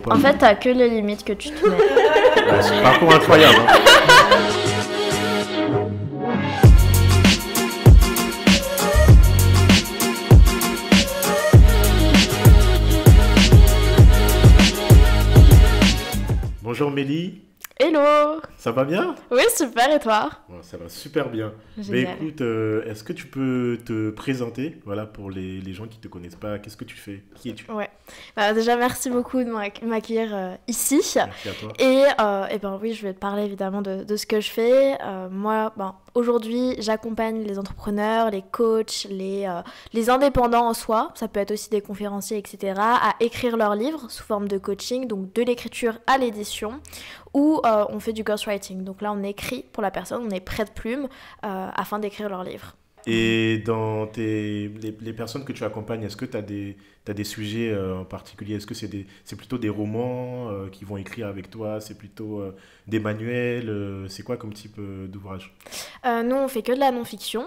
pas. En fait, t'as que les limites que tu te mets. Ouais, c'est un parcours incroyable. Hein. Bonjour Mélie. Hello! Ça va bien? Oui, super, et toi? Bon, ça va super bien. Génial. Mais écoute, est-ce que tu peux te présenter, voilà, pour les gens qui ne te connaissent pas, qu'est-ce que tu fais? Qui es-tu? Ouais. Déjà, merci beaucoup de m'accueillir ici. Merci à toi. Et ben oui, je vais te parler évidemment de ce que je fais. Moi, aujourd'hui, j'accompagne les entrepreneurs, les coachs, les indépendants en soi, ça peut être aussi des conférenciers, etc., à écrire leurs livres sous forme de coaching, donc de l'écriture à l'édition, ou on fait du ghostwriting. Donc là, on écrit pour la personne, on est prêt de plume afin d'écrire leur livre. Et dans les personnes que tu accompagnes, est-ce que tu as des sujets en particulier? Est-ce que c'est plutôt des romans qui vont écrire avec toi? C'est plutôt des manuels? C'est quoi comme type d'ouvrage? Nous, on fait que de la non-fiction.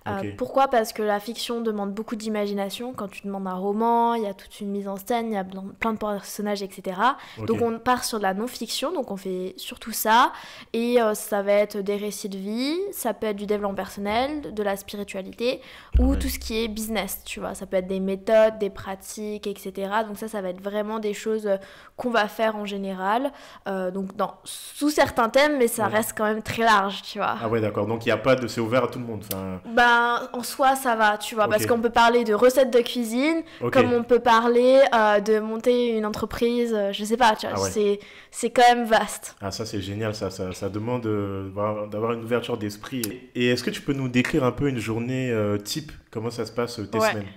Ok. Pourquoi? Parce que la fiction demande beaucoup d'imagination. Quand tu demandes un roman, il y a toute une mise en scène, il y a plein de personnages, etc. Ok. Donc on part sur de la non-fiction, donc on fait surtout ça. Et ça va être des récits de vie, ça peut être du développement personnel, de la spiritualité, ou Ouais. tout ce qui est business, tu vois. Ça peut être des méthodes, des pratiques, etc. Donc ça va être vraiment des choses qu'on va faire en général. Donc sous certains thèmes, mais ça Ouais. reste quand même très large, tu vois. Ah ouais, d'accord. Donc il y a pas de, c'est ouvert à tout le monde. Enfin, En soi, ça va, tu vois, parce ok. qu'on peut parler de recettes de cuisine, Ok. comme on peut parler de monter une entreprise, je sais pas, tu vois, Ah ouais. c'est quand même vaste. Ah, ça c'est génial, ça demande d'avoir une ouverture d'esprit. Et est-ce que tu peux nous décrire un peu une journée type? Comment ça se passe tes Ouais. semaines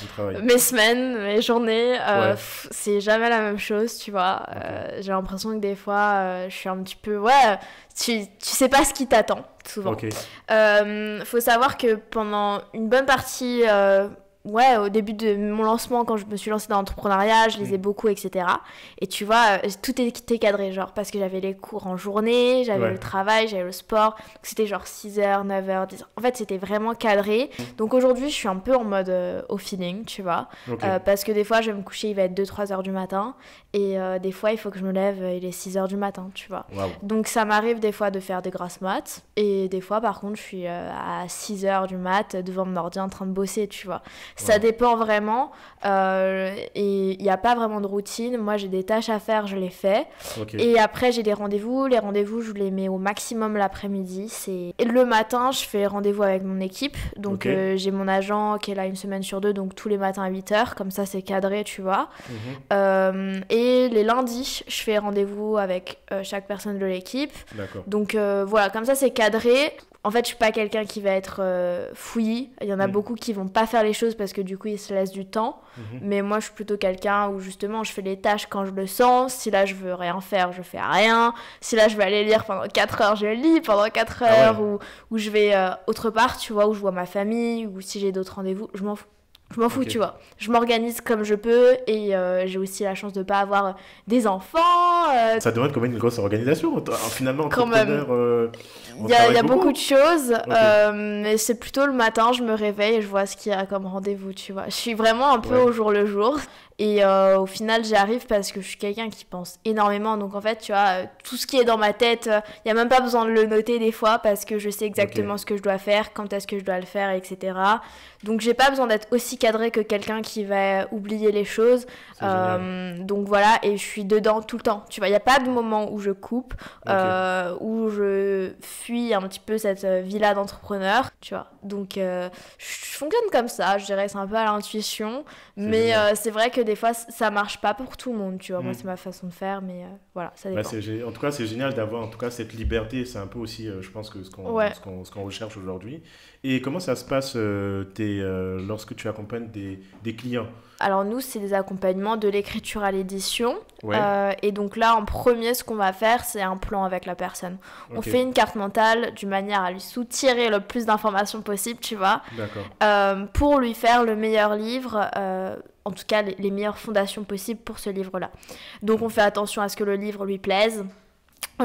de travail? Mes semaines, mes journées, Ouais. c'est jamais la même chose, tu vois. Ok. J'ai l'impression que des fois, je suis un petit peu... Ouais, tu sais pas ce qui t'attend, souvent. Ok. Faut savoir que pendant une bonne partie... au début de mon lancement, quand je me suis lancée dans l'entrepreneuriat, je lisais beaucoup, etc. Et tu vois, tout était cadré, genre, parce que j'avais les cours en journée, j'avais Ouais. le travail, j'avais le sport. Donc c'était genre 6h, 9h, 10h. En fait, c'était vraiment cadré. Donc aujourd'hui, je suis un peu en mode au feeling, tu vois. Ok. Parce que des fois, je vais me coucher, il va être 2-3h du matin. Et des fois, il faut que je me lève, il est 6h du matin, tu vois. Waouh. Donc ça m'arrive des fois de faire des grasses maths. Et des fois, par contre, je suis à 6h du mat devant mon ordi en train de bosser, tu vois. Ça Ouais. dépend vraiment. Et il n'y a pas vraiment de routine. Moi, j'ai des tâches à faire, je les fais. Ok. Et après, j'ai des rendez-vous. Les rendez-vous, je les mets au maximum l'après-midi. Et le matin, je fais rendez-vous avec mon équipe. Donc, Ok. j'ai mon agent qui est là une semaine sur deux, donc tous les matins à 8h. Comme ça, c'est cadré, tu vois. Mhm. Et les lundis, je fais rendez-vous avec chaque personne de l'équipe. D'accord. Donc voilà, comme ça c'est cadré. En fait, je suis pas quelqu'un qui va être fouillis. Il y en a beaucoup qui vont pas faire les choses parce que du coup ils se laissent du temps. Mhm. Mais moi, je suis plutôt quelqu'un où justement je fais les tâches quand je le sens. Si là je veux rien faire, je fais rien. Si là je veux aller lire pendant 4 heures, je lis pendant 4 Ah heures. ouais. Ou je vais autre part, tu vois, où je vois ma famille. Ou si j'ai d'autres rendez-vous, je m'en fous. Je m'en fous, Ok. tu vois. Je m'organise comme je peux et j'ai aussi la chance de pas avoir des enfants. Ça demande quand même une grosse organisation. Finalement, Quand même. entrepreneur, on Il y travaille a beaucoup de choses, Ok. mais c'est plutôt le matin, je me réveille et je vois ce qu'il y a comme rendez-vous, tu vois. Je suis vraiment un peu Ouais. au jour le jour. Et au final, j'y arrive parce que je suis quelqu'un qui pense énormément. Donc en fait, tu vois, tout ce qui est dans ma tête, il n'y a même pas besoin de le noter des fois parce que je sais exactement Ok. ce que je dois faire, quand est-ce que je dois le faire, etc. Donc j'ai pas besoin d'être aussi cadré que quelqu'un qui va oublier les choses. C'est génial. Donc voilà, et je suis dedans tout le temps. Tu vois, il n'y a pas de moment où je coupe, Ok. où je fuis un petit peu cette vie-là d'entrepreneur, tu vois. Donc je fonctionne comme ça, je dirais, c'est un peu à l'intuition. Mais génial. c'est vrai que des fois, ça marche pas pour tout le monde, tu vois. Moi, Mm. c'est ma façon de faire, mais voilà, ça Bah, dépend. en tout cas, c'est génial d'avoir en tout cas cette liberté. C'est un peu aussi, je pense, que Ouais. ce qu'on recherche aujourd'hui. Et comment ça se passe lorsque tu accompagnes des clients? Alors nous, c'est des accompagnements de l'écriture à l'édition. Ouais. Et donc là, en premier, ce qu'on va faire, c'est un plan avec la personne. On Ok. fait une carte mentale d'une manière à lui soutirer le plus d'informations possible, tu vois, D'accord. pour lui faire le meilleur livre, en tout cas les meilleures fondations possibles pour ce livre-là. Donc on fait attention à ce que le livre lui plaise.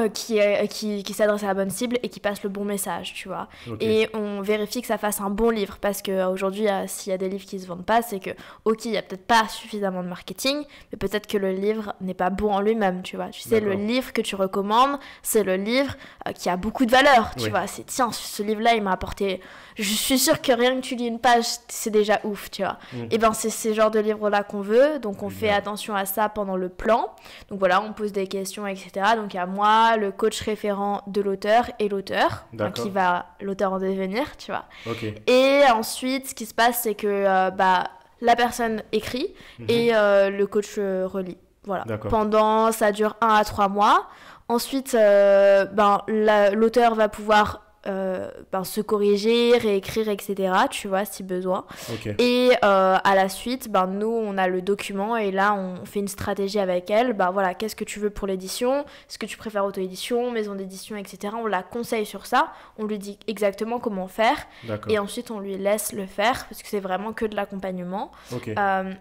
qui s'adresse à la bonne cible et qui passe le bon message, tu vois. Ok. Et on vérifie que ça fasse un bon livre parce qu'aujourd'hui, s'il y a des livres qui se vendent pas, c'est que, ok, il y a peut-être pas suffisamment de marketing, mais peut-être que le livre n'est pas bon en lui-même, tu vois. Tu sais, le D'accord. livre que tu recommandes, c'est le livre qui a beaucoup de valeur, tu Oui. vois. C'est, tiens, ce livre-là, il m'a apporté... Je suis sûre que rien que tu lis une page, c'est déjà ouf, tu vois. Mm. Et ben, c'est ces genres de livres-là qu'on veut, donc on fait Génial. attention à ça pendant le plan. Donc voilà, on pose des questions, etc. Donc il y a moi, le coach référent de l'auteur et l'auteur, D'accord. qui va l'auteur en devenir, tu vois. Ok. Et ensuite, ce qui se passe, c'est que la personne écrit et le coach relit. Voilà. D'accord. Pendant, ça dure 1 à 3 mois. Ensuite, l'auteur va pouvoir se corriger, réécrire, etc. Tu vois, si besoin. Ok. Et à la suite, nous, on a le document et là, on fait une stratégie avec elle. Voilà, qu'est-ce que tu veux pour l'édition? Est-ce que tu préfères auto-édition, maison d'édition, etc. On la conseille sur ça. On lui dit exactement comment faire. D'accord. Et ensuite, on lui laisse le faire parce que c'est vraiment que de l'accompagnement. Ok.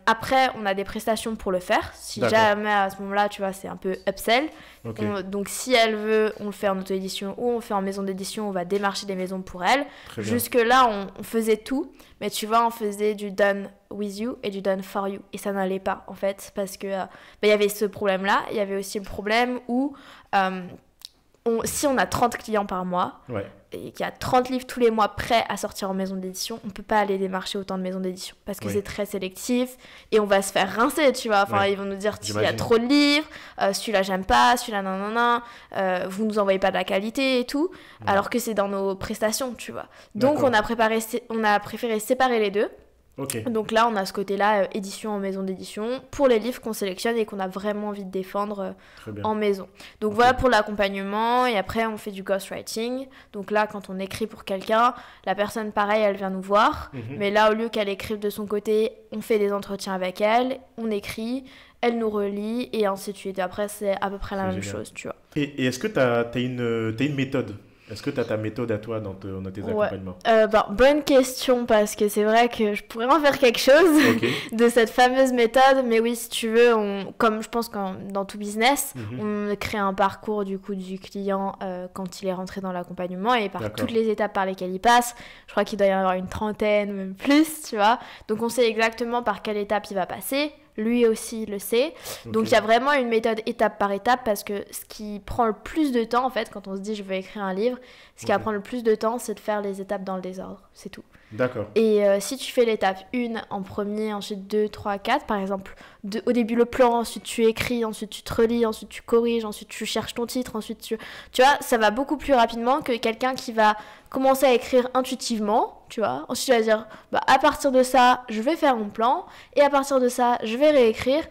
Après, on a des prestations pour le faire. Si D'accord. jamais à ce moment-là, tu vois, c'est un peu upsell. Ok. Donc, si elle veut, on le fait en auto-édition ou on le fait en maison d'édition, on va démarcher des maisons pour elle. Très bien. Jusque-là, on faisait tout, mais tu vois, on faisait du done with you et du done for you. Et ça n'allait pas, en fait, parce que y avait ce problème-là. Il y avait aussi le problème où si on a 30 clients par mois, Ouais. et qu'il y a 30 livres tous les mois prêts à sortir en maison d'édition, on peut pas aller démarcher autant de maisons d'édition parce que Oui. c'est très sélectif et on va se faire rincer, tu vois. Enfin, Ouais. ils vont nous dire il y a J'imagine. trop de livres, celui-là j'aime pas, celui-là nanana, vous nous envoyez pas de la qualité et tout, alors que c'est dans nos prestations, tu vois. Donc D'accord. on a préféré séparer les deux. Ok. Donc là, on a ce côté-là, édition en maison d'édition, pour les livres qu'on sélectionne et qu'on a vraiment envie de défendre Très bien. en maison. Donc Ok. voilà pour l'accompagnement, et après on fait du ghostwriting. Donc là, quand on écrit pour quelqu'un, la personne, pareil, elle vient nous voir. Mhm. Mais là, au lieu qu'elle écrive de son côté, on fait des entretiens avec elle, on écrit, elle nous relit, et ainsi de suite. Après, c'est à peu près la C'est même génial. chose, tu vois. Et est-ce que tu as une méthode? Est-ce que tu as ta méthode à toi dans tes Ouais. accompagnements? Bonne question, parce que c'est vrai que je pourrais en faire quelque chose Ok. de cette fameuse méthode. Mais oui, si tu veux, comme je pense que dans tout business, Mhm. on crée un parcours du coup du client quand il est rentré dans l'accompagnement et par D'accord. toutes les étapes par lesquelles il passe. Je crois qu'il doit y en avoir une trentaine, même plus, tu vois. Donc on sait exactement par quelle étape il va passer. Lui aussi le sait. Donc Ok. il y a vraiment une méthode étape par étape parce que ce qui prend le plus de temps, en fait, quand on se dit je vais écrire un livre, ce qui va Ok. prendre le plus de temps, c'est de faire les étapes dans le désordre. C'est tout. D'accord. Et si tu fais l'étape 1 en premier, ensuite 2, 3, 4, par exemple, au début le plan, ensuite tu écris, ensuite tu te relis, ensuite tu corriges, ensuite tu cherches ton titre, ensuite tu vois, ça va beaucoup plus rapidement que quelqu'un qui va commencer à écrire intuitivement, tu vois. Ensuite tu vas dire, à partir de ça, je vais faire mon plan, et à partir de ça, je vais réécrire.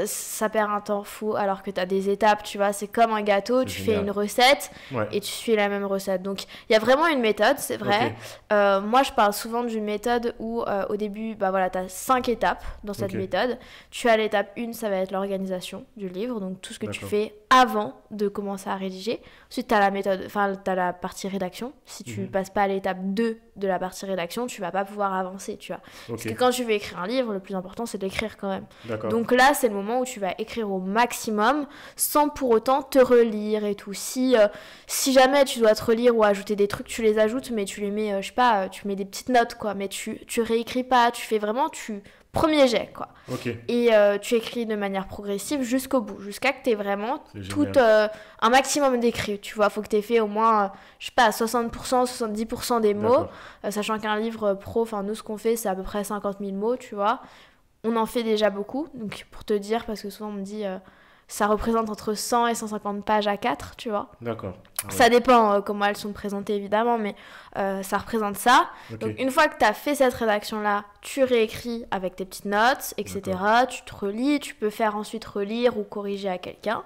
Ça perd un temps fou alors que tu as des étapes, tu vois, c'est comme un gâteau, C'est tu génial. fais une recette Ouais. et tu suis la même recette. Donc il y a vraiment une méthode, c'est vrai. Ok. Moi je parle souvent d'une méthode où au début, tu as 5 étapes dans cette Ok. méthode. Tu as l'étape 1, ça va être l'organisation du livre, donc tout ce que tu D'accord. fais avant de commencer à rédiger. Ensuite tu as la méthode, t'as la partie rédaction. Si tu Mhm. passes pas à l'étape 2 de la partie rédaction, tu vas pas pouvoir avancer, tu vois. Parce que Ok. quand tu veux écrire un livre, le plus important c'est d'écrire quand même. D'accord. Donc là, c'est le moment où tu vas écrire au maximum sans pour autant te relire et tout. Si jamais tu dois te relire ou ajouter des trucs, tu les ajoutes, mais tu les mets, je sais pas, tu mets des petites notes, quoi. Mais tu réécris pas, tu fais vraiment, premier jet, quoi. Ok. Et tu écris de manière progressive jusqu'au bout, jusqu'à que tu aies vraiment C'est tout génial. un maximum d'écrits. Tu vois, faut que tu aies fait au moins, je sais pas, 60%, 70% des mots. D'accord. Sachant qu'un livre pro, enfin nous ce qu'on fait c'est à peu près 50 000 mots, tu vois. On en fait déjà beaucoup, donc pour te dire, parce que souvent on me dit ça représente entre 100 et 150 pages à 4, tu vois. D'accord. Ah ouais. Ça dépend comment elles sont présentées évidemment, mais ça représente ça. Ok. Donc une fois que tu as fait cette rédaction-là, tu réécris avec tes petites notes, etc. Tu te relis, tu peux faire ensuite relire ou corriger à quelqu'un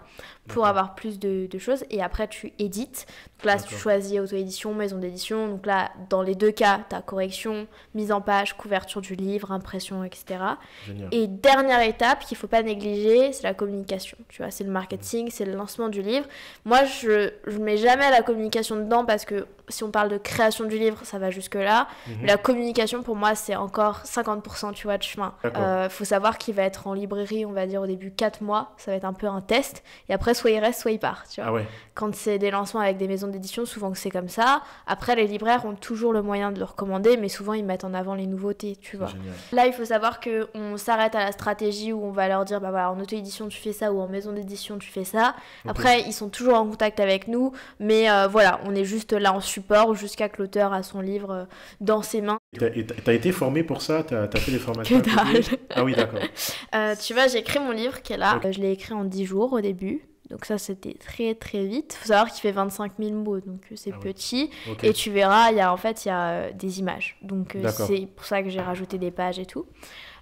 pour D'accord. avoir plus de choses. Et après, tu édites. Donc là, tu D'accord. choisis auto-édition, maison d'édition. Donc là, dans les deux cas, tu as correction, mise en page, couverture du livre, impression, etc. Génial. Et dernière étape qu'il ne faut pas négliger, c'est la communication. Tu vois, c'est le marketing, c'est le lancement du livre. Moi, je ne mets jamais la communication dedans parce que si on parle de création du livre, ça va jusque-là. Mais la communication, pour moi, c'est encore 50%, tu vois, de chemin. Faut savoir qu'il va être en librairie, on va dire au début 4 mois. Ça va être un peu un test. Et après, soit il reste, soit il part, tu vois. Quand c'est des lancements avec des maisons d'édition, souvent que c'est comme ça. Après, les libraires ont toujours le moyen de le recommander, mais souvent, ils mettent en avant les nouveautés, tu vois. Génial. Là, il faut savoir qu'on s'arrête à la stratégie où on va leur dire, bah voilà, en auto-édition, tu fais ça, ou en maison d'édition, tu fais ça. Après, ils sont toujours en contact avec nous, mais voilà, on est juste là en support jusqu'à que l'auteur a son livre dans ses mains. T'as été formé pour ça? T'as fait des formations? Que dalle. Ah oui, d'accord. Tu vois, j'ai écrit mon livre qui est là. Je l'ai écrit en 10 jours au début. Donc ça, c'était très très vite. Il faut savoir qu'il fait 25 000 mots, donc c'est petit. Et tu verras, il y a des images. Donc c'est pour ça que j'ai rajouté des pages et tout.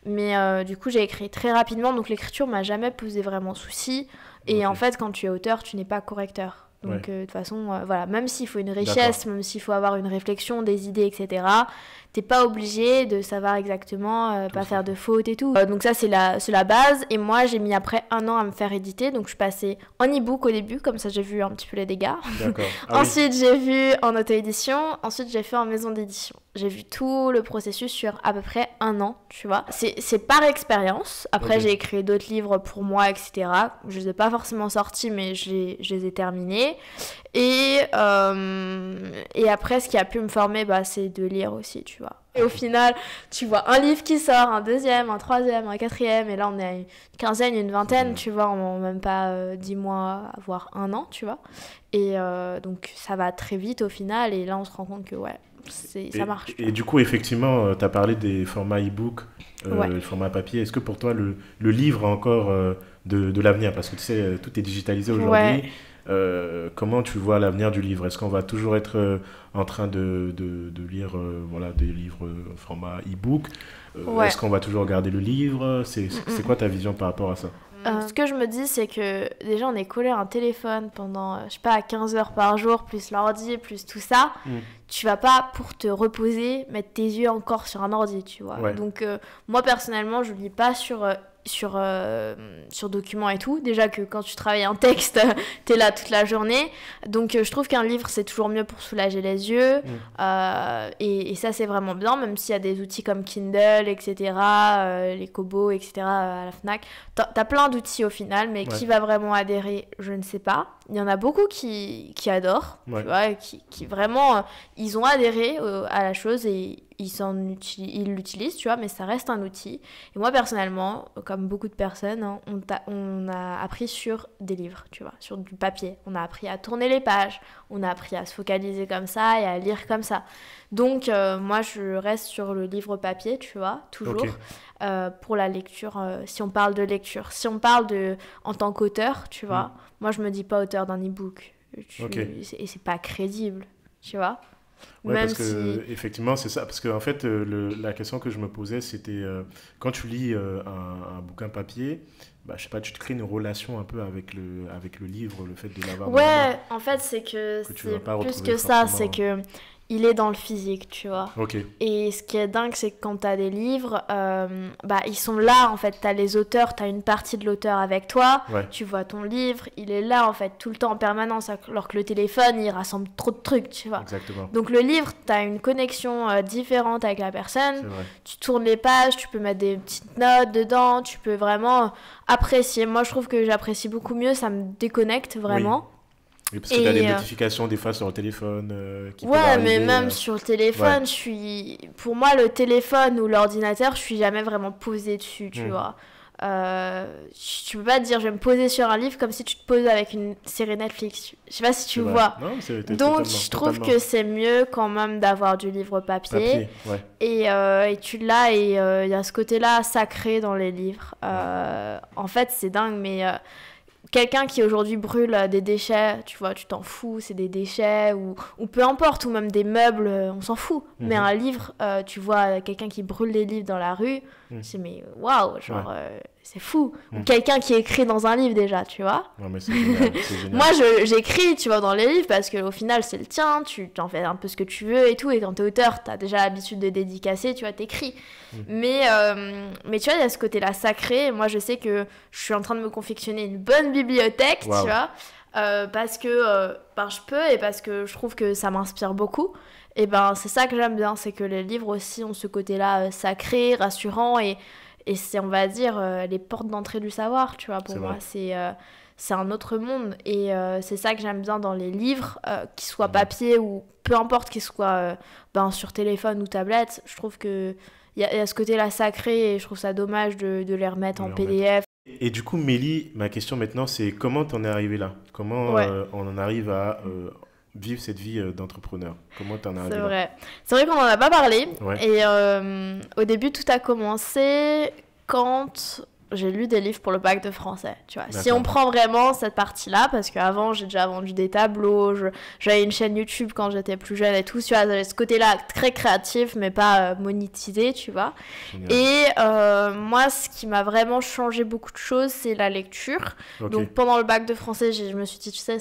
Mais du coup, j'ai écrit très rapidement. Donc l'écriture m'a jamais posé vraiment souci. Et en fait, quand tu es auteur, tu n'es pas correcteur. Donc de toute façon, voilà, même s'il faut une richesse, même s'il faut avoir une réflexion, des idées, etc., t'es pas obligé de savoir exactement, pas faire de fautes et tout. Donc ça, c'est la base. Et moi, j'ai mis après 1 an à me faire éditer. Donc je suis passée en e-book au début, comme ça j'ai vu un petit peu les dégâts. Ensuite, j'ai vu en auto-édition. Ensuite, j'ai fait en maison d'édition. J'ai vu tout le processus sur à peu près 1 an, tu vois. C'est par expérience. Après, j'ai écrit d'autres livres pour moi, etc. Je les ai pas forcément sortis, mais je les ai terminés. Et après, ce qui a pu me former, c'est de lire aussi, tu vois. Et au final, tu vois un livre qui sort, un deuxième, un troisième, un quatrième, et là on est à une quinzaine, une vingtaine, tu vois, en même pas 10 mois, voire 1 an, tu vois. Et donc ça va très vite au final, et là on se rend compte que ça marche. Et du coup, effectivement, tu as parlé des formats e-book, le format papier. Est-ce que pour toi, le livre a encore de l'avenir? Parce que tu sais, tout est digitalisé aujourd'hui. Comment tu vois l'avenir du livre? Est-ce qu'on va toujours être en train de lire des livres format e-book? Est-ce qu'on va toujours regarder le livre? C'est quoi ta vision par rapport à ça? Ce que je me dis, c'est que déjà on est collé à un téléphone pendant, je sais pas, 15 heures par jour, plus l'ordi, plus tout ça. Tu vas pas, pour te reposer, mettre tes yeux encore sur un ordi, tu vois. Donc moi personnellement, je lis pas sur documents et tout. Déjà que quand tu travailles un texte, t'es là toute la journée. Donc je trouve qu'un livre, c'est toujours mieux pour soulager les yeux. Et ça, c'est vraiment bien, même s'il y a des outils comme Kindle, etc., les Kobo, etc., à la Fnac. T'as plein d'outils au final, mais qui va vraiment adhérer, je ne sais pas. Il y en a beaucoup qui adorent, tu vois, qui vraiment, ils ont adhéré à la chose et ils l'utilisent, tu vois, mais ça reste un outil. Et moi, personnellement, comme beaucoup de personnes, on a appris sur des livres, tu vois, sur du papier. On a appris à tourner les pages, on a appris à se focaliser comme ça et à lire comme ça. Donc, moi, je reste sur le livre papier, tu vois, toujours, pour la lecture, si on parle de lecture. Si on parle en tant qu'auteur, tu vois, moi, je me dis pas auteur d'un e-book. Et c'est pas crédible, tu vois. Parce que effectivement c'est ça, parce que en fait la question que je me posais c'était quand tu lis un bouquin papier, je sais pas, tu te crées une relation un peu avec le livre, le fait de l'avoir en fait c'est que tu c'est vas pas plus retrouver que ça, forcément. c'est que il est dans le physique, tu vois. Et ce qui est dingue, c'est que quand t'as des livres, ils sont là, en fait. T'as les auteurs, t'as une partie de l'auteur avec toi. Tu vois ton livre, il est là, en fait, tout le temps en permanence. Alors que le téléphone, il rassemble trop de trucs, tu vois. Exactement. Donc le livre, t'as une connexion différente avec la personne. Tu tournes les pages, tu peux mettre des petites notes dedans, tu peux vraiment apprécier. Moi, je trouve que j'apprécie beaucoup mieux, ça me déconnecte vraiment. Oui, parce que tu as des notifications des fois sur le téléphone qui peuvent arriver, mais même sur le téléphone, pour moi, le téléphone ou l'ordinateur, je suis jamais vraiment posée dessus, tu vois. Tu peux pas te dire, je vais me poser sur un livre comme si tu te poses avec une série Netflix. Je sais pas si tu vois. Non, donc, je trouve que c'est mieux quand même d'avoir du livre papier. Et tu l'as, et il y a ce côté-là sacré dans les livres. En fait, c'est dingue, mais... quelqu'un qui aujourd'hui brûle des déchets, tu vois, tu t'en fous, c'est des déchets, ou peu importe, ou même des meubles, on s'en fout. Mais un livre, tu vois quelqu'un qui brûle des livres dans la rue, c'est mais waouh, genre c'est fou. Ou quelqu'un qui écrit dans un livre déjà, tu vois. Non, mais c'est génial, c'est génial. Moi, j'écris, tu vois, dans les livres parce qu'au final, c'est le tien, tu t'en fais un peu ce que tu veux et tout. Et quand t'es auteur, t'as déjà l'habitude de dédicacer, tu vois, t'écris. Mais tu vois, il y a ce côté-là sacré. Moi, je sais que je suis en train de me confectionner une bonne bibliothèque, tu vois. parce que je peux et parce que je trouve que ça m'inspire beaucoup. Et ben c'est ça que j'aime bien, c'est que les livres aussi ont ce côté-là sacré, rassurant et c'est, on va dire, les portes d'entrée du savoir, tu vois, pour moi. C'est un autre monde et c'est ça que j'aime bien dans les livres, qu'ils soient papier ou peu importe qu'ils soient sur téléphone ou tablette. Je trouve que il y a ce côté-là sacré et je trouve ça dommage de les remettre en PDF. Et du coup, Mélie, ma question maintenant, c'est comment t'en es arrivé là? Comment Ouais. on en arrive à vivre cette vie d'entrepreneur? Comment t'en es arrivé C'est là? vrai. C'est vrai qu'on n'en a pas parlé. Ouais, Et au début, tout a commencé quand j'ai lu des livres pour le bac de français. Tu vois. Si on d'accord. prend vraiment cette partie-là, parce qu'avant, j'ai déjà vendu des tableaux, j'avais une chaîne YouTube quand j'étais plus jeune et tout. Tu vois, j'avais ce côté-là très créatif, mais pas monétisé, tu vois. Génial. Et moi, ce qui m'a vraiment changé beaucoup de choses, c'est la lecture. Ok, Donc pendant le bac de français, je me suis dit, tu sais,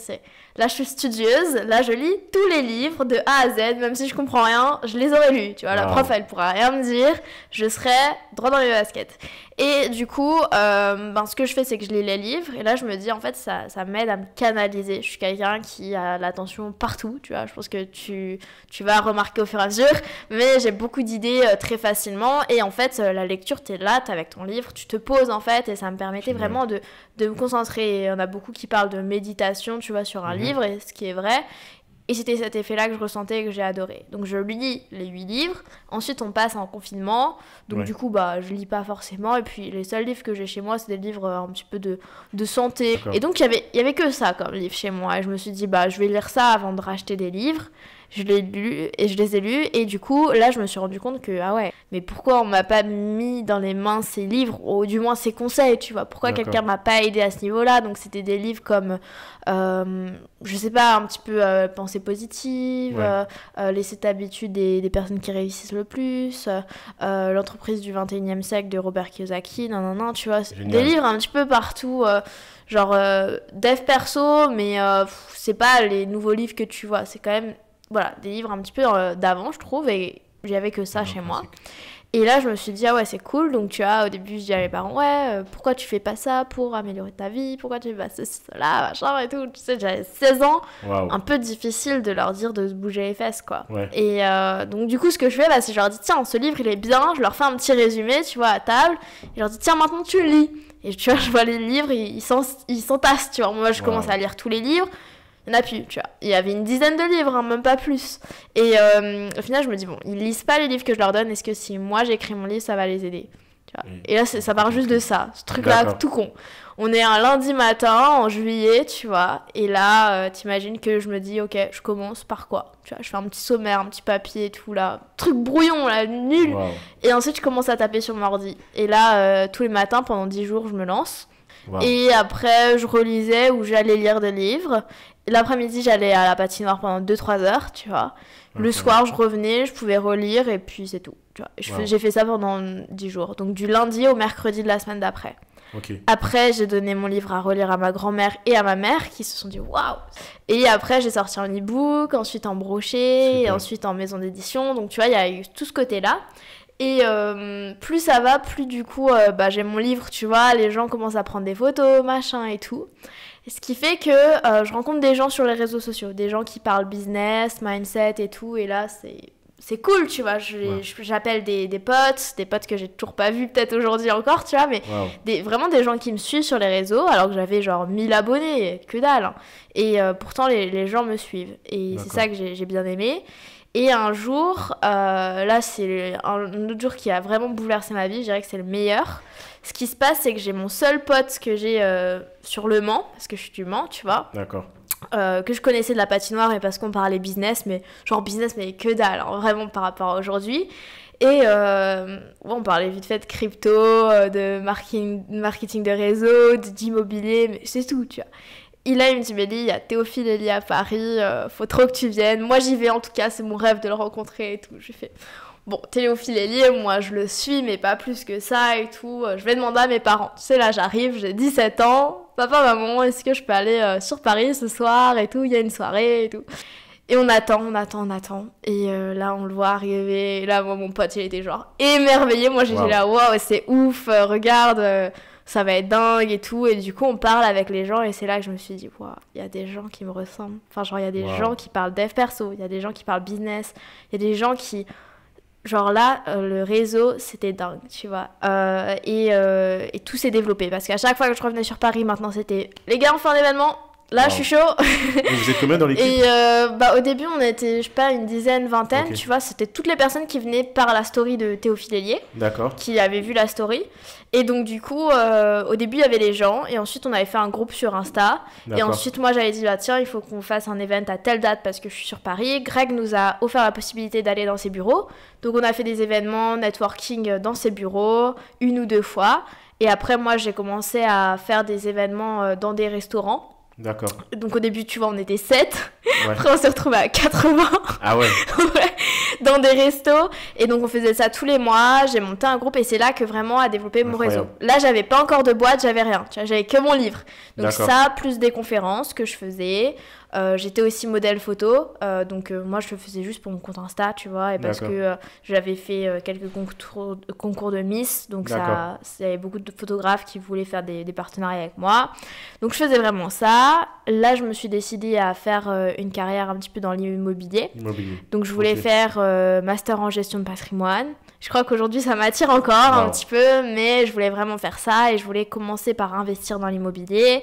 là je suis studieuse, là je lis tous les livres de A à Z, même si je comprends rien, je les aurais lus. Tu vois, la wow. prof, elle pourra rien me dire, je serai droit dans les baskets. Et du coup, ce que je fais, c'est que je lis les livres, et là je me dis, en fait, ça m'aide à me canaliser. Je suis quelqu'un qui a l'attention partout, tu vois, je pense que tu vas remarquer au fur et à mesure, mais j'ai beaucoup d'idées très facilement, et en fait, la lecture, t'es là, t'es avec ton livre, tu te poses en fait, et ça me permettait Génial. vraiment de me concentrer. Il y en a beaucoup qui parlent de méditation, tu vois, sur un livre, et ce qui est vrai. Et c'était cet effet-là que je ressentais et que j'ai adoré. Donc je lis les 8 livres. Ensuite, on passe en confinement. Donc Ouais. du coup, je lis pas forcément. Et puis les seuls livres que j'ai chez moi, c'est des livres un petit peu de santé. D'accord. Et donc il y avait que ça comme livre chez moi. Et je me suis dit, je vais lire ça avant de racheter des livres. Je l'ai lu et je les ai lus. Et du coup, là, je me suis rendu compte que, ah ouais, mais pourquoi on m'a pas mis dans les mains ces livres, ou du moins ces conseils, tu vois? Pourquoi D'accord. quelqu'un m'a pas aidé à ce niveau-là? Donc c'était des livres comme je sais pas, un petit peu pensée positive, Ouais. les 7 habitudes des personnes qui réussissent le plus, l'entreprise du 21e siècle de Robert Kiyosaki, non, tu vois, Génial. des livres un petit peu partout, genre dev perso, mais c'est pas les nouveaux livres que tu vois, c'est quand même, voilà, des livres un petit peu d'avant, je trouve, et j'avais que ça chez moi. Classique. Et là, je me suis dit, ah ouais, c'est cool. Donc, tu vois, au début, je dis à mes parents, ouais, pourquoi tu fais pas ça pour améliorer ta vie? Pourquoi tu fais pas ceci, cela, machin et tout. Tu sais, j'avais 16 ans, Waouh. un peu difficile de leur dire de se bouger les fesses, quoi. Ouais. Et donc, du coup, ce que je fais, c'est que je leur dis, tiens, ce livre, il est bien. Je leur fais un petit résumé, tu vois, à table. Et je leur dis, tiens, maintenant, tu le lis. Et tu vois, je vois les livres, ils s'entassent, tu vois. Moi, je commence à lire tous les livres. Il n'y en a plus, tu vois. Il y avait une dizaine de livres, hein, même pas plus. Et au final, je me dis, bon, ils lisent pas les livres que je leur donne. Est-ce que si moi j'écris mon livre, ça va les aider? Tu vois. Et là, ça part juste de ça, ce truc-là, D'accord. tout con. On est un lundi matin, en juillet, tu vois. Et là, t'imagines que je me dis, ok, je commence par quoi? Tu vois, je fais un petit sommaire, un petit papier et tout, là. Truc brouillon, là, nul. Waouh. Et ensuite, je commence à taper sur mon ordi. Et là, tous les matins, pendant 10 jours, je me lance. Waouh. Et après, je relisais ou j'allais lire des livres. L'après-midi, j'allais à la patinoire pendant 2-3 heures, tu vois. Le soir, je revenais, je pouvais relire et puis c'est tout. Tu vois. J'ai fait ça pendant 10 jours. Donc du lundi au mercredi de la semaine d'après. Ok. Après, j'ai donné mon livre à relire à ma grand-mère et à ma mère qui se sont dit waouh. Et après, j'ai sorti en e-book, ensuite en brochet, et ensuite en maison d'édition. Donc tu vois, il y a eu tout ce côté-là. Et plus ça va, plus du coup, j'ai mon livre, tu vois, les gens commencent à prendre des photos, machin et tout. Et ce qui fait que je rencontre des gens sur les réseaux sociaux, des gens qui parlent business, mindset et tout. Et là, c'est cool, tu vois. J'appelle des potes que j'ai toujours pas vus peut-être aujourd'hui encore, tu vois. Mais vraiment des gens qui me suivent sur les réseaux, alors que j'avais genre 1000 abonnés, que dalle. Hein. Et pourtant, les gens me suivent. Et c'est ça que j'ai bien aimé. Et un jour, là c'est un autre jour qui a vraiment bouleversé ma vie, je dirais que c'est le meilleur. Ce qui se passe, c'est que j'ai mon seul pote que j'ai sur le Mans, parce que je suis du Mans, tu vois. D'accord. Que je connaissais de la patinoire et parce qu'on parlait business, mais que dalle, hein, vraiment par rapport à aujourd'hui. Et on parlait vite fait de crypto, de marketing de réseau, d'immobilier, mais c'est tout, tu vois. Il me dit, Mélie, il y a Théophile Hélie à Paris, faut trop que tu viennes. Moi, j'y vais en tout cas, c'est mon rêve de le rencontrer et tout. J'ai fait, bon, Théophile Hélie, moi, je le suis, mais pas plus que ça et tout. Je vais demander à mes parents. Tu sais, là, j'arrive, j'ai 17 ans. Papa, maman, est-ce que je peux aller sur Paris ce soir et tout? Il y a une soirée et tout. Et on attend. Et là, on le voit arriver. Et là, moi, mon pote, il était genre émerveillé. Moi, j'étais là, waouh, c'est ouf, regarde. ça va être dingue et tout. Et du coup, on parle avec les gens et c'est là que je me suis dit, waouh, il y a des gens qui me ressemblent. Enfin, genre, il y a des gens qui parlent dev perso, il y a des gens qui parlent business, il y a des gens qui... Genre là, le réseau, c'était dingue, tu vois. Et tout s'est développé. Parce qu'à chaque fois que je revenais sur Paris, maintenant, c'était... Les gars, on fait un événement. Là, je suis chaud. Et vous êtes combien dans l'équipe? Et au début, on était, je sais pas, une dizaine, vingtaine, tu vois. C'était toutes les personnes qui venaient par la story de Théophile Hélier. D'accord. Qui avaient vu la story. Et donc, du coup, au début, il y avait les gens. Et ensuite, on avait fait un groupe sur Insta. D'accord. Et ensuite, moi, j'avais dit, bah, tiens, il faut qu'on fasse un event à telle date parce que je suis sur Paris. Greg nous a offert la possibilité d'aller dans ses bureaux. Donc, on a fait des événements, networking dans ses bureaux, 1 ou 2 fois. Et après, moi, j'ai commencé à faire des événements dans des restaurants. D'accord. Donc au début, tu vois, on était 7. Ouais. Après, on s'est retrouvés à 80. Ah ouais. Dans des restos. Et donc, on faisait ça tous les mois. J'ai monté un groupe et c'est là que vraiment a développé mon réseau. Là, j'avais pas encore de boîte, j'avais rien. Tu vois, j'avais que mon livre. Donc ça, plus des conférences que je faisais. J'étais aussi modèle photo. Donc moi, je le faisais juste pour mon compte Insta, tu vois. Et parce que j'avais fait quelques concours de Miss. Donc il y avait beaucoup de photographes qui voulaient faire des partenariats avec moi. Donc je faisais vraiment ça. Là, je me suis décidée à faire une carrière un petit peu dans l'immobilier. Donc je voulais faire master en gestion de patrimoine. Je crois qu'aujourd'hui, ça m'attire encore un petit peu, mais je voulais vraiment faire ça et je voulais commencer par investir dans l'immobilier.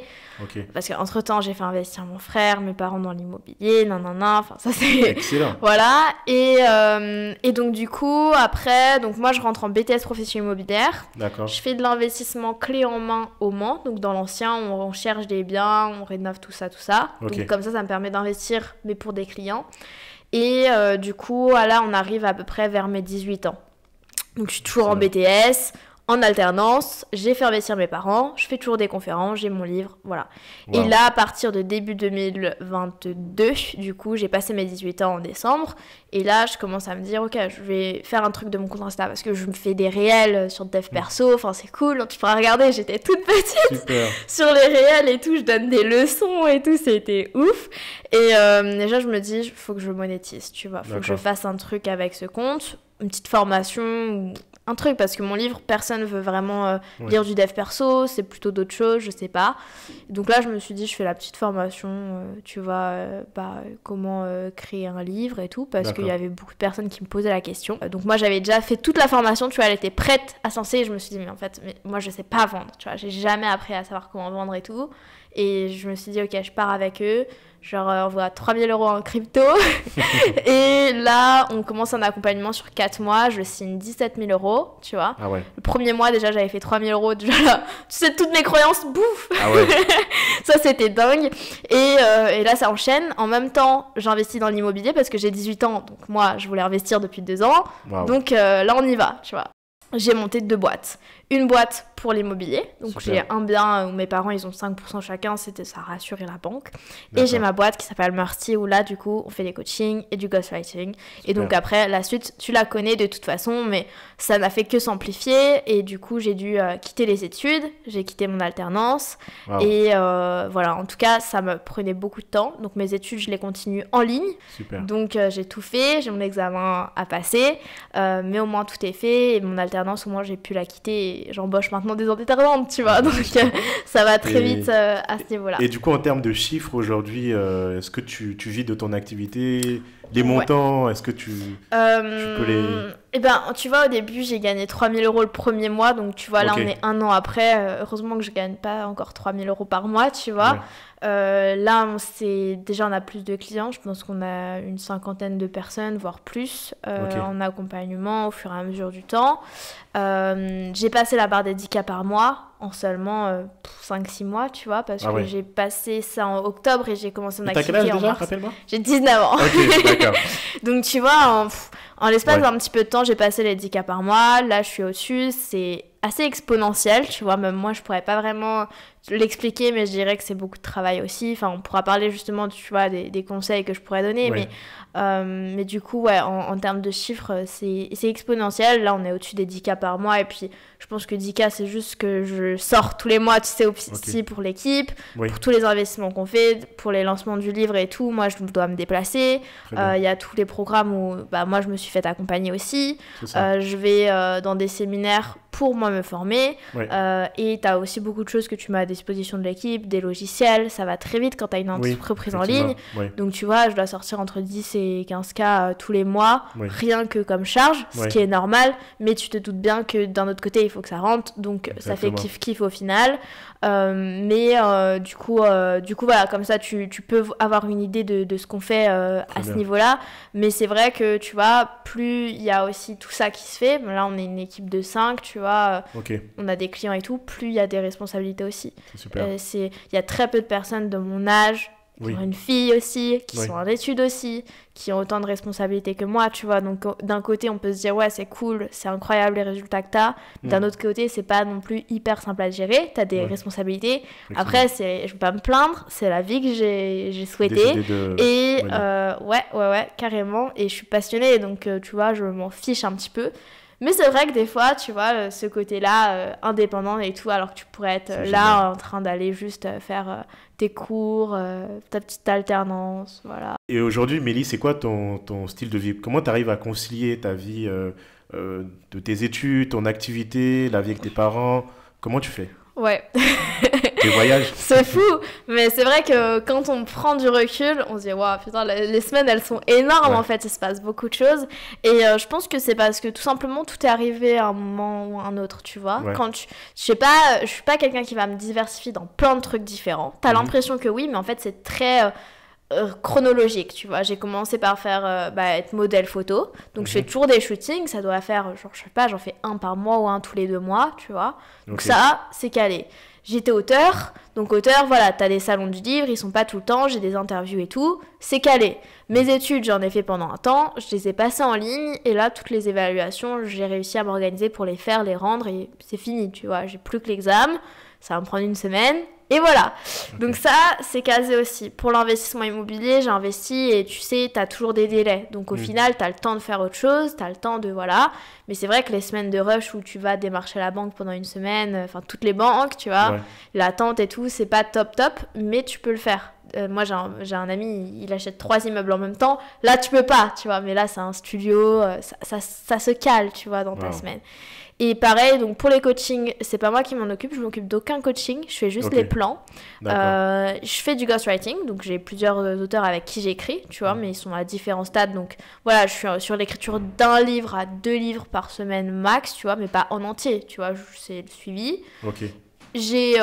Parce qu'entre-temps, j'ai fait investir mon frère, mes parents dans l'immobilier, enfin ça c'est... Excellent. Voilà, et donc du coup, après, donc moi je rentre en BTS profession immobilière. D'accord. Je fais de l'investissement clé en main au Mans, donc dans l'ancien, on cherche des biens, on rénove tout ça. Donc comme ça me permet d'investir, mais pour des clients. Et du coup, là, on arrive à peu près vers mes 18 ans. Donc je suis toujours en BTS, en alternance, j'ai fait investir mes parents, je fais toujours des conférences, j'ai mon livre, voilà. Et là, à partir de début 2022, du coup, j'ai passé mes 18 ans en décembre. Et là, je commence à me dire, ok, je vais faire un truc de mon compte Insta parce que je me fais des réels sur dev perso, enfin c'est cool, tu pourras regarder, j'étais toute petite. Super. Sur les réels et tout, je donne des leçons et tout, c'était ouf. Et déjà, je me dis, il faut que je monétise, tu vois, faut que je fasse un truc avec ce compte. Une petite formation ou un truc parce que mon livre, personne ne veut vraiment lire du dev perso, c'est plutôt d'autres choses, je sais pas. Donc là, je me suis dit, je fais la petite formation, tu vois, comment créer un livre et tout, parce qu'il y avait beaucoup de personnes qui me posaient la question. Donc moi, j'avais déjà fait toute la formation, tu vois, elle était prête à se lancer et je me suis dit, mais en fait, moi, je sais pas vendre, tu vois, j'ai jamais appris à savoir comment vendre et tout. Et je me suis dit, ok, je pars avec eux. Genre, on voit 3 000 € en crypto. Et là, on commence un accompagnement sur 4 mois. Je signe 17 000 €, tu vois. Ah ouais. Le premier mois, déjà, j'avais fait 3 000 €. Déjà, là, tu sais, toutes mes croyances, bouf. Ah ouais. Ça, c'était dingue. Et là, ça enchaîne. En même temps, j'investis dans l'immobilier parce que j'ai 18 ans. Donc, moi, je voulais investir depuis 2 ans. Wow. Donc, là, on y va, tu vois. J'ai monté 2 boîtes. Une boîte pour l'immobilier. Donc, j'ai un bien où mes parents, ils ont 5% chacun. Ça a rassuré la banque. Et j'ai ma boîte qui s'appelle Mercy où là, du coup, on fait des coachings et du ghostwriting. Et donc, après, la suite, tu la connais de toute façon, mais ça n'a fait que s'amplifier. Et du coup, j'ai dû quitter les études. J'ai quitté mon alternance. Wow. Et voilà, en tout cas, ça me prenait beaucoup de temps. Donc, mes études, je les continue en ligne. Super. Donc, j'ai tout fait. J'ai mon examen à passer. Mais au moins, tout est fait. Et mon alternance, au moins, j'ai pu la quitter. Et j'embauche maintenant des intervenantes, tu vois. Donc, ça va très vite à ce niveau-là. Et du coup, en termes de chiffres aujourd'hui, est-ce que tu vis de ton activité? Les montants, est-ce que tu peux les... Eh ben, tu vois, au début, j'ai gagné 3 000 € le premier mois. Donc, tu vois, là, on est 1 an après. Heureusement que je gagne pas encore 3 000 € par mois, tu vois. Là, déjà, on a plus de clients. Je pense qu'on a une 50aine de personnes, voire plus, en accompagnement au fur et à mesure du temps. J'ai passé la barre des 10K par mois en seulement 5-6 mois, tu vois, parce que j'ai passé ça en octobre et j'ai commencé mon activité en mars. T'as quel âge déjà, rappelle-moi? J'ai 19 ans. Ok, d'accord. Donc, tu vois, en l'espace d'un petit peu de temps, j'ai passé les 10K par mois. Là, je suis au-dessus. C'est assez exponentiel, tu vois. Même moi, je pourrais pas vraiment l'expliquer, mais je dirais que c'est beaucoup de travail aussi. Enfin, on pourra parler justement, tu vois, des conseils que je pourrais donner, mais du coup, ouais, en termes de chiffres, c'est exponentiel. Là, on est au-dessus des 10K par mois, et puis je pense que 10K, c'est juste que je sors tous les mois, tu sais, aussi pour l'équipe, pour tous les investissements qu'on fait, pour les lancements du livre et tout. Moi, je dois me déplacer. Il y a tous les programmes où moi, je me suis fait accompagner aussi. Je vais dans des séminaires pour moi me former. Et tu as aussi beaucoup de choses que tu mets à disposition de l'équipe, des logiciels. Ça va très vite quand tu as une entreprise en ligne. Donc, tu vois, je dois sortir entre 10 et 15K tous les mois, rien que comme charge, ce qui est normal. Mais tu te doutes bien que d'un autre côté, il faut que ça rentre. Donc, ça fait kiff-kiff au final. Du coup, voilà, comme ça, tu peux avoir une idée de ce qu'on fait à ce niveau-là. Mais c'est vrai que, tu vois, plus il y a aussi tout ça qui se fait. Là, on est une équipe de 5, tu vois. On a des clients et tout. Plus il y a des responsabilités aussi. C'est super. Il y a très peu de personnes de mon âge, qui ont une fille aussi, qui sont en études aussi, qui ont autant de responsabilités que moi, tu vois. Donc, d'un côté, on peut se dire, ouais, c'est cool, c'est incroyable les résultats que t'as. D'un autre côté, c'est pas non plus hyper simple à gérer. T'as des responsabilités. Après, je vais pas me plaindre, c'est la vie que j'ai souhaitée. Et ouais, carrément. Et je suis passionnée, donc, tu vois, je m'en fiche un petit peu. Mais c'est vrai que des fois, tu vois, ce côté-là, indépendant et tout, alors que tu pourrais être là en train d'aller juste faire tes cours, ta petite alternance, voilà. Et aujourd'hui, Mélie, c'est quoi ton style de vie? Comment tu arrives à concilier ta vie de tes études, ton activité, la vie avec tes parents? Comment tu fais? Ouais. Les voyages. C'est fou, mais c'est vrai que quand on prend du recul, on se dit waouh, putain, les semaines elles sont énormes en fait, il se passe beaucoup de choses. Et je pense que c'est parce que tout simplement tout est arrivé à un moment ou à un autre, tu vois. Quand je suis pas quelqu'un qui va me diversifier dans plein de trucs différents. T'as l'impression que oui, mais en fait c'est très chronologique, tu vois. J'ai commencé par faire être modèle photo, donc je fais toujours des shootings, ça doit faire genre, je sais pas, j'en fais un par mois ou un tous les 2 mois, tu vois. Donc ça c'est calé. J'étais auteur, donc auteur, voilà, t'as des salons du livre, ils sont pas tout le temps, j'ai des interviews et tout, c'est calé. Mes études, j'en ai fait pendant un temps, je les ai passées en ligne, et là, toutes les évaluations, j'ai réussi à m'organiser pour les faire, les rendre, et c'est fini, tu vois, j'ai plus que l'examen, ça va me prendre 1 semaine, et voilà. Donc ça, c'est casé aussi. Pour l'investissement immobilier, j'ai investi, et tu sais, t'as toujours des délais, donc au final, t'as le temps de faire autre chose, t'as le temps de, voilà, mais c'est vrai que les semaines de rush où tu vas démarcher la banque pendant 1 semaine, enfin toutes les banques, tu vois, l'attente et tout, c'est pas top, mais tu peux le faire. Moi, j'ai un ami, il achète 3 immeubles en même temps. Là, tu peux pas, tu vois, mais là, c'est un studio, ça se cale, tu vois, dans ta semaine. Et pareil, donc pour les coachings, c'est pas moi qui m'en occupe, je m'occupe d'aucun coaching, je fais juste les plans. Je fais du ghostwriting, donc j'ai plusieurs auteurs avec qui j'écris, tu vois, mais ils sont à différents stades. Donc voilà, je suis sur l'écriture d'1 livre à 2 livres par semaine max, tu vois, mais pas en entier, tu vois, c'est le suivi. J'ai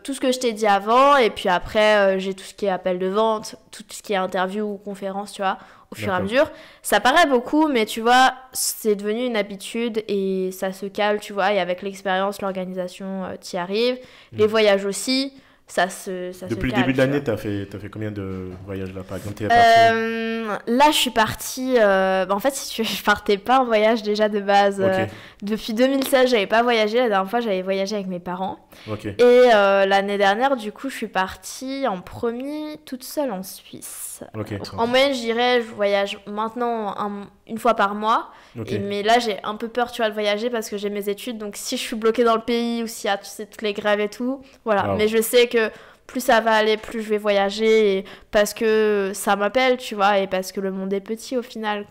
tout ce que je t'ai dit avant, et puis après, j'ai tout ce qui est appel de vente, tout ce qui est interview ou conférence, tu vois, au fur et à mesure. Ça paraît beaucoup, mais tu vois, c'est devenu une habitude et ça se cale, tu vois, et avec l'expérience, l'organisation, t'y arrives. Les voyages aussi, ça se Depuis cale, le début de l'année, t'as fait combien de voyages là, par exemple? Là, je suis partie... en fait, si tu veux, je partais pas en voyage déjà de base. Depuis 2016, j'avais pas voyagé. La dernière fois, j'avais voyagé avec mes parents. Et l'année dernière, du coup, je suis partie en premier toute seule en Suisse. En moyenne, je dirais, je voyage maintenant 1 fois par mois. Mais là, j'ai un peu peur, tu vois, de voyager parce que j'ai mes études. Donc, si je suis bloquée dans le pays ou s'il y a, tu sais, toutes les grèves et tout, voilà. Mais je sais que plus ça va aller, plus je vais voyager, parce que ça m'appelle, tu vois, et parce que le monde est petit au final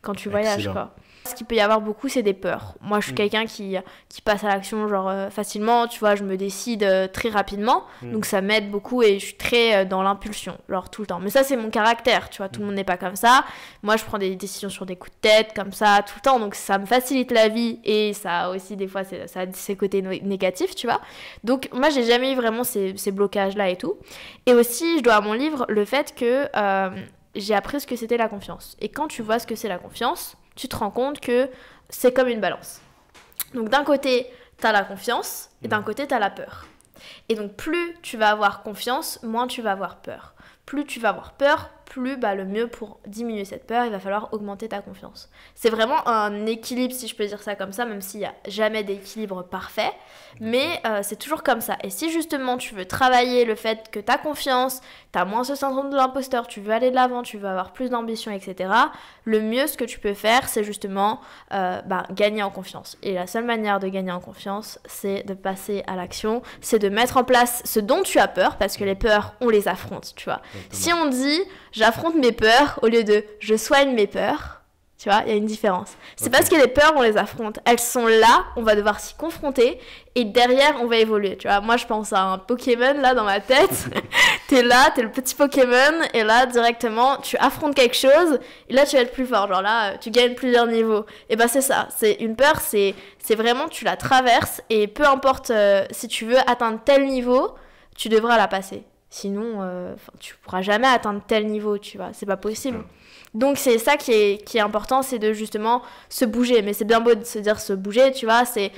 quand tu voyages, quoi. Ce qu'il peut y avoir beaucoup, c'est des peurs. Moi, je suis quelqu'un qui passe à l'action genre facilement, tu vois, je me décide très rapidement, donc ça m'aide beaucoup et je suis très dans l'impulsion, genre tout le temps. Mais ça, c'est mon caractère, tu vois, tout le monde n'est pas comme ça. Moi, je prends des décisions sur des coups de tête, comme ça, tout le temps, donc ça me facilite la vie et ça aussi, des fois, ça a ses côtés négatifs, tu vois. Donc, moi, j'ai jamais eu vraiment ces blocages-là et tout. Et aussi, je dois à mon livre le fait que j'ai appris ce que c'était la confiance. Et quand tu vois ce que c'est la confiance, tu te rends compte que c'est comme une balance. Donc d'un côté, tu as la confiance et d'un côté, tu as la peur. Et donc plus tu vas avoir confiance, moins tu vas avoir peur. Plus tu vas avoir peur, plus le mieux pour diminuer cette peur, il va falloir augmenter ta confiance. C'est vraiment un équilibre, si je peux dire ça comme ça, même s'il n'y a jamais d'équilibre parfait, mais c'est toujours comme ça. Et si justement tu veux travailler le fait que ta confiance, tu as moins ce syndrome de l'imposteur, tu veux aller de l'avant, tu veux avoir plus d'ambition, etc., le mieux ce que tu peux faire, c'est justement gagner en confiance. Et la seule manière de gagner en confiance, c'est de passer à l'action, c'est de mettre en place ce dont tu as peur, parce que les peurs, on les affronte, tu vois. Si on dit j'affronte mes peurs au lieu de je soigne mes peurs, tu vois, il y a une différence. C'est parce que les peurs, on les affronte. Elles sont là, on va devoir s'y confronter et derrière, on va évoluer, tu vois. Moi, je pense à un Pokémon là dans ma tête. T'es là, t'es le petit Pokémon et là, directement, tu affrontes quelque chose et là, tu vas être plus fort. Genre là, tu gagnes plusieurs niveaux. Et c'est ça. C'est une peur, c'est vraiment, tu la traverses et peu importe si tu veux atteindre tel niveau, tu devras la passer. Sinon, tu pourras jamais atteindre tel niveau, tu vois. C'est pas possible. Donc c'est ça qui est important, c'est de justement se bouger. Mais c'est bien beau de se dire se bouger, tu vois, c'est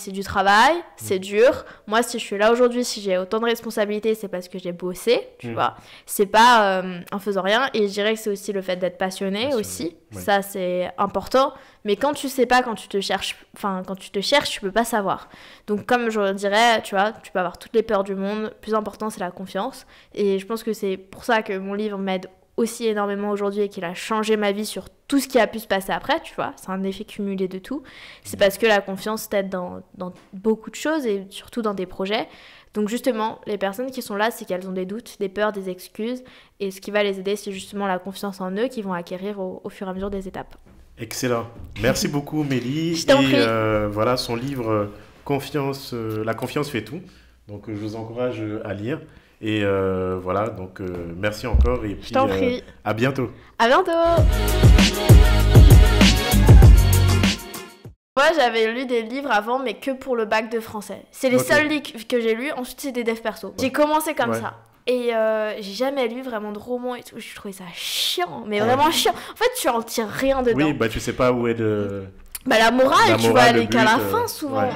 du travail, c'est dur. Moi, si je suis là aujourd'hui, si j'ai autant de responsabilités, c'est parce que j'ai bossé, tu vois. C'est pas en faisant rien. Et je dirais que c'est aussi le fait d'être passionné aussi. Ouais. Ça, c'est important. Mais quand tu sais pas, quand tu te cherches, tu peux pas savoir. Donc comme je dirais, tu vois, tu peux avoir toutes les peurs du monde. Le plus important, c'est la confiance. Et je pense que c'est pour ça que mon livre m'aide aussi énormément aujourd'hui et qu'il a changé ma vie sur tout ce qui a pu se passer après, tu vois. C'est un effet cumulé de tout. C'est parce que la confiance t'aide dans beaucoup de choses et surtout dans tes projets. Donc justement, les personnes qui sont là, c'est qu'elles ont des doutes, des peurs, des excuses. Et ce qui va les aider, c'est justement la confiance en eux qu'ils vont acquérir au fur et à mesure des étapes. Excellent. Merci beaucoup, Mélie. Je t'en prie. Voilà, son livre Confiance, La confiance fait tout. Donc, je vous encourage à lire. Et voilà, donc merci encore. Et puis, je t'en prie. À bientôt. À bientôt. Moi, j'avais lu des livres avant, mais que pour le bac de français. C'est les seuls livres que j'ai lus. Ensuite, c'est des devs perso. Ouais. J'ai commencé comme ça. Et j'ai jamais lu vraiment de romans et tout. Je trouvais ça chiant, mais vraiment chiant. En fait, tu en tires rien dedans. Oui, tu sais pas où est le... la morale, tu vois, elle est qu'à la fin, souvent. Ouais.